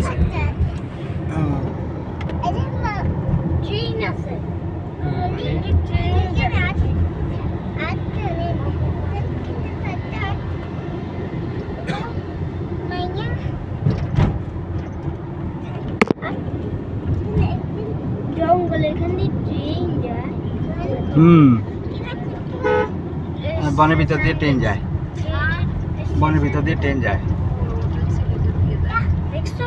আছে ট্রেন আছে জঙ্গলে এখানে ট্রেন যায় বনের ভিতর দিয়ে ট্রেন যায় বনের ভিতর দিয়ে ট্রেন যায় দেখছো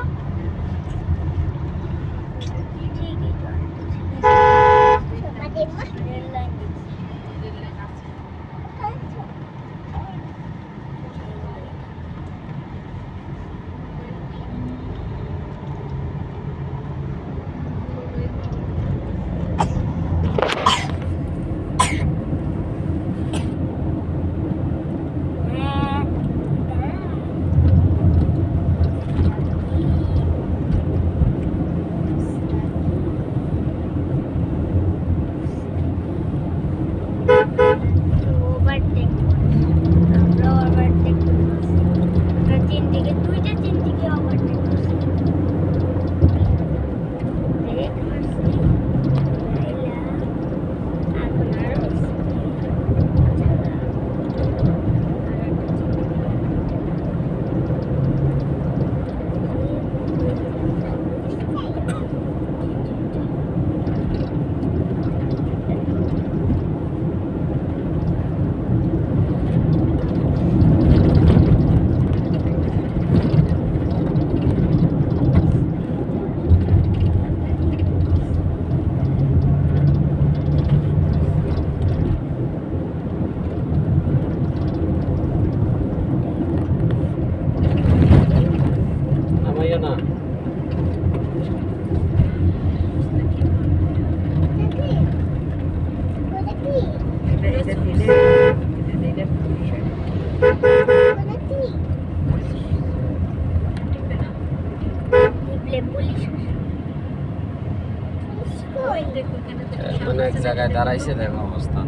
এখন এক জায়গায় দাঁড়াইছে দেখো অবস্থা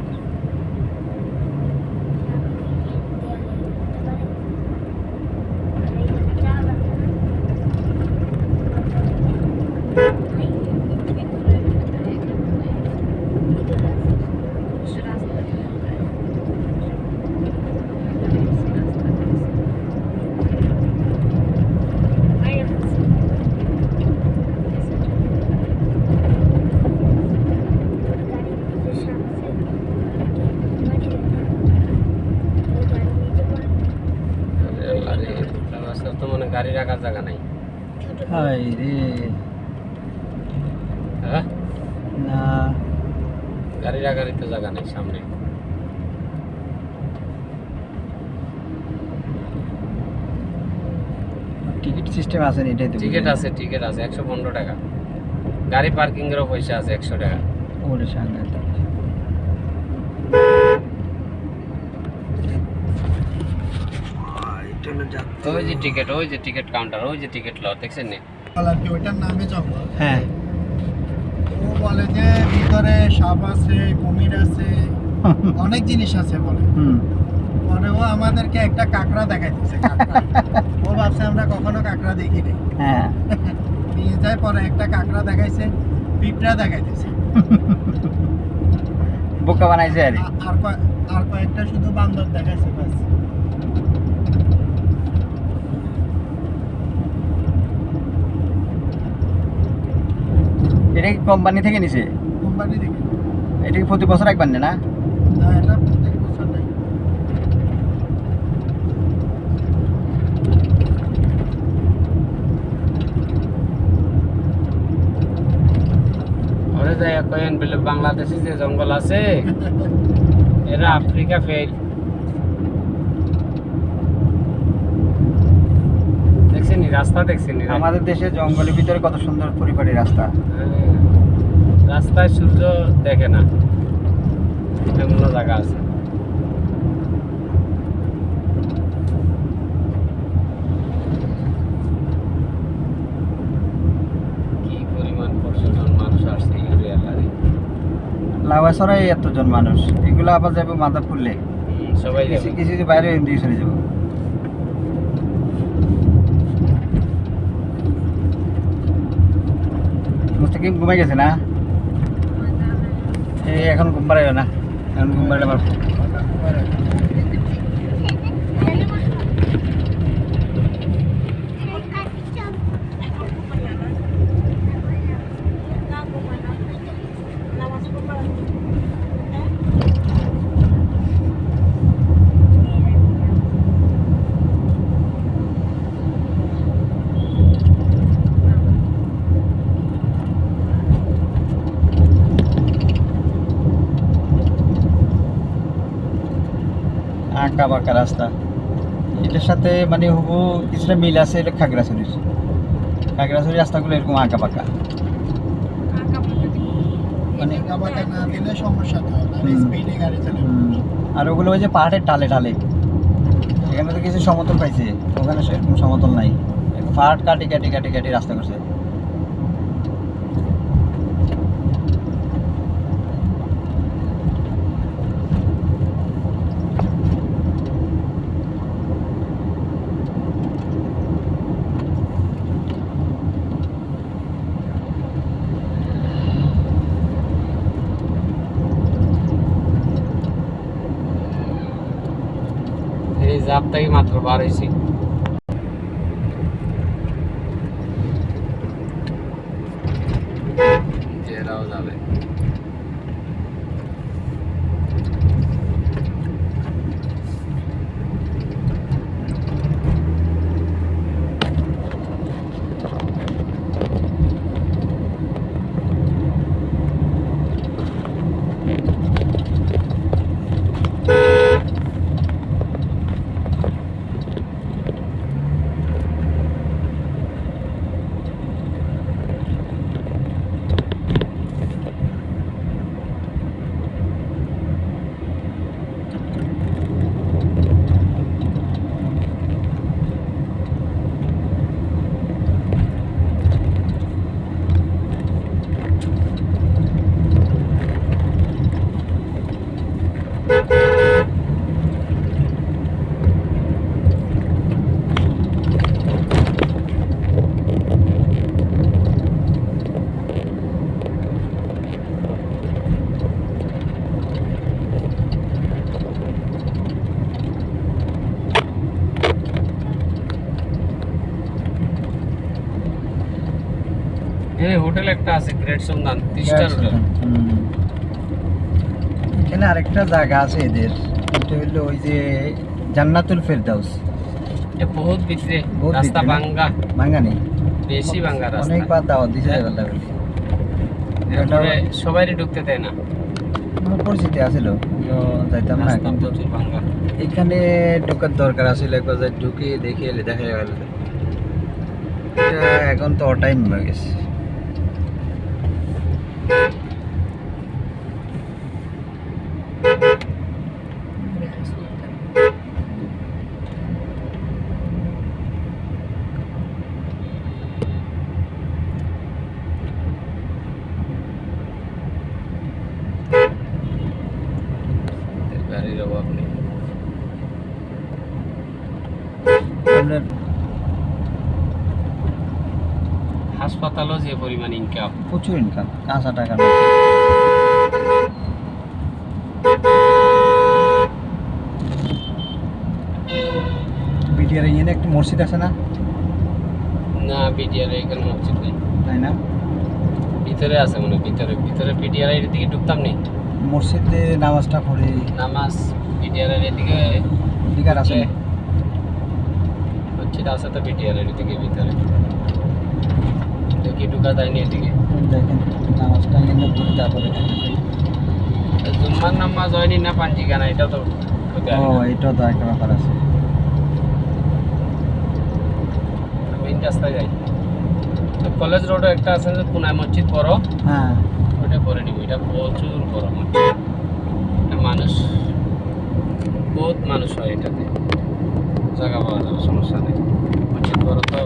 তো মানে গাড়ি রাখার জায়গা নাই হাই রে হ্যাঁ না গাড়ি রাখারই তো জায়গা নেই সামনে টিকিট সিস্টেম আছে না এটাই তো টিকিট আছে 115 টাকা গাড়ি পার্কিং এরও পয়সা আছে 100 টাকা ওরে সামনে ওই যে টিকিট কাউন্টার ওই যে টিকিট লও দেখছেন নি ওইটার নামে জঙ্গল হ্যাঁ ও বলে যে ভিতরে সাপ আছে কুমির আছে অনেক জিনিস আছে বলে পরে ও আমাদেরকে একটা কাঁকড়া দেখাইতেছে ও ভাবছে আমরা কখনো কাঁকড়া দেখিনি হ্যাঁ নিয়ে যায় পরে একটা কাঁকড়া দেখাইছে পিঁপড়া দেখাইতেছে বোকা বানাইছে আর কয়েকটা শুধু বান্দর দেখাইছে ব্যাস এটা কি কোম্পানি থেকে নিছে কোম্পানি থেকে এটা কি প্রতি বছর একবার না না এটা প্রত্যেক বছর নেই ওরে যাই কয়েন বলে বাংলাদেশে যে জঙ্গল আছে এরা আফ্রিকা ফেল দেখছেন রাস্তা দেখছেন আমাদের দেশে জঙ্গলের ভিতরে কত সুন্দর পরিপাটি রাস্তা রাস্তায় সূর্য দেখে না এমন জায়গা আছে কি পরিমাণ পর্যটন মানুষ আসছে ইউরিয়ালারে লাভাছড়ায় এতজন মানুষ এগুলো আবার যাবে মাথা ফুললে সবাই যাবে কিছু বাইরে দিয়ে চলে যাবো সাকিব ঘুমাই গেছে না? এই এখন ঘুম পাড়াইল না, এখন ঘুম পাড়াইলে আমার আঁকা বাঁকা রাস্তা। এটার সাথে মানে হুবু কিছুটা মিল আছে, এটা খাগড়াছড়ির রাস্তাগুলো এরকম আঁকা বাঁকা, মানে গাবাতে না দিলে সমস্যা তো হয়, স্পিডে গাড়ি চালাবে। আর ওগুলো ওই যে পাহাড়ের টালে টালে, এখানে তো কিছু সমতল পাইছে, ওখানে সেরকম সমতল নাই, পাহাড় কাটি কাটি কাটি কাটি রাস্তা করছে। এই জাপ থেকে মাত্র বার হয়েছি। এরাও যাবে। এখানে হোটেল একটা আছে, গ্রেট সন্ধান 3 স্টার হোটেল। এখানে আরেকটা জায়গা আছে এদের, এটা হলো ওই যে জান্নাতুল ফেরদাউস। এ বহুত ভিতরে, বহুত রাস্তা ভিতরে না? ভাঙ্গা, ভাঙ্গা নেই, বেশি ভাঙ্গা রাস্তা। অনেকবার দাওয়াত দিছে বলতে বলি। এরপরে সবাইরই ঢুকতে দেয় না, আমার পরিচিতি আছিল, তো যাইতাম না, রাস্তা কিন্তু প্রচুর ভাঙ্গা। এখানে ঢোকার দরকার আছিল, একবার যাই ঢুকে দেখে এলে দেখা গেল। এটা এখন তো টাইম হয়ে গেছে। গাড়ির অভাব নেই। আপনার হাসপাতালও যে পরিমাণ ইনকাম, প্রচুর ইনকাম, কাঁচা টাকা। বিটিআর এখানে একটা মসজিদ আছে না? না বিটিআর এখানে মসজিদ নেই, তাই না? ভিতরে আছে মানে ভিতরে ভিতরে বিটিআর এর দিকে ঢুকতাম নেই, মসজিদে নামাজটা পড়ে নামাজ বিটিআর এর দিকে দিকার আছে। মসজিদ আছে তো বিটিআর এর দিকে ভিতরে, তো কি ঢুকা যায়নি এদিকে। দেখেন নামাজটা এখানে পড়ে তারপরে জুম্মার নামাজ হয়নি না পাঞ্জিগানা, এটা তো ঢুকে ও এটা তো একটা ব্যাপার আছে। মেইন রাস্তায় যাই। তো কলেজ রোডে একটা আছে যে পুনায় মসজিদ বড়, হ্যাঁ, ওটা করে নিব। এটা প্রচুর বড় মসজিদ, এটা মানুষ বহুত মানুষ হয় এটাতে, জায়গা পাওয়া যাবে, সমস্যা নেই। মসজিদ বড় তো।